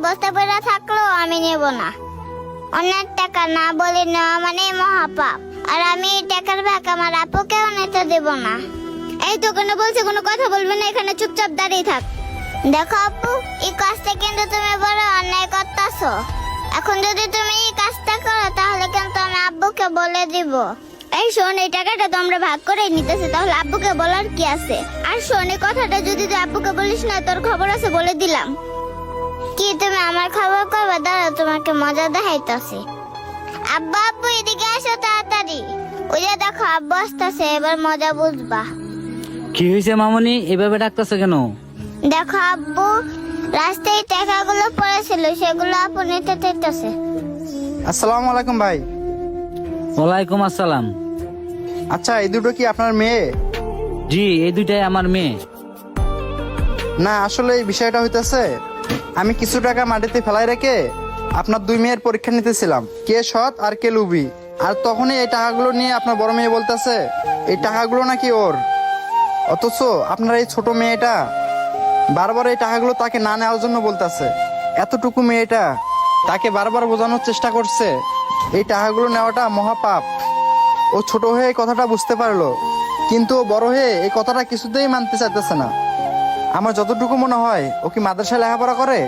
বস্তা পড়া থাকলেও আমি নেব না। অন্যের টাকা না বলে নেওয়া মানে মহাপাপ। আর আমি এই টাকার ভাগ আমার আপুকেও নিতে দেব না। এই তো কোনো বলছে, কোনো কথা বলবে না, এখানে চুপচাপ দাঁড়িয়ে থাক। দেখো আপু, এই কাজটা কিন্তু তুমি বড় অন্যায় করতেছো। এখন যদি তুমি এই কাজটা করো তাহলে কিন্তু আমি আব্বুকে বলে দিব। এই শোন, এই টাকাটা তো আমরা ভাগ করে নিতেছি, তাহলে আব্বুকে বলার কি আছে? আর শোন, এই কথাটা যদি তুই আব্বুকে বলিস না, তোর খবর আছে বলে দিলাম। কি তুমি আমার খবর করবে? দাঁড়াও, তোমাকে মজা দেখাইতেছি। আব্বা, আব্বু এদিকে আসো তাড়াতাড়ি। ওই যে দেখো আব্বু আসতেছে, এবার মজা বুঝবা। কি হয়েছে মামনি, এভাবে ডাকতেছে কেন? দেখো আব্বু, রাস্তায় টাকাগুলো পড়েছিল, সেগুলো আপু নিতে চাইতেছে। আসসালামু আলাইকুম ভাই। ওয়ালাইকুম আসসালাম। আচ্ছা, এই দুটো কি আপনার মেয়ে? জি, এই দুইটাই আমার মেয়ে। না, আসলে এই বিষয়টা হইতেছে, আমি কিছু টাকা মাটিতে ফেলাই রেখে আপনার দুই মেয়ের পরীক্ষা নিতেছিলাম, কে সৎ আর কে লুবি। আর তখনই এই টাকাগুলো নিয়ে আপনার বড় মেয়ে বলতেছে এই টাকাগুলো নাকি ওর। অথচ আপনার এই ছোট মেয়েটা বারবার এই টাকাগুলো তাকে না নেওয়ার জন্য বলতেছে। এতটুকু মেয়েটা তাকে বারবার বোঝানোর চেষ্টা করছে এই টাকাগুলো নেওয়াটা মহাপাপ। ও ছোট হয়ে এই কথাটা বুঝতে পারলো, কিন্তু ও বড় হয়ে এই কথাটা কিছুতেই মানতে চাইতেছে না। আমার যতটুকু মনে হয় ও কি মাদ্রাসায় লেখাপড়া করে।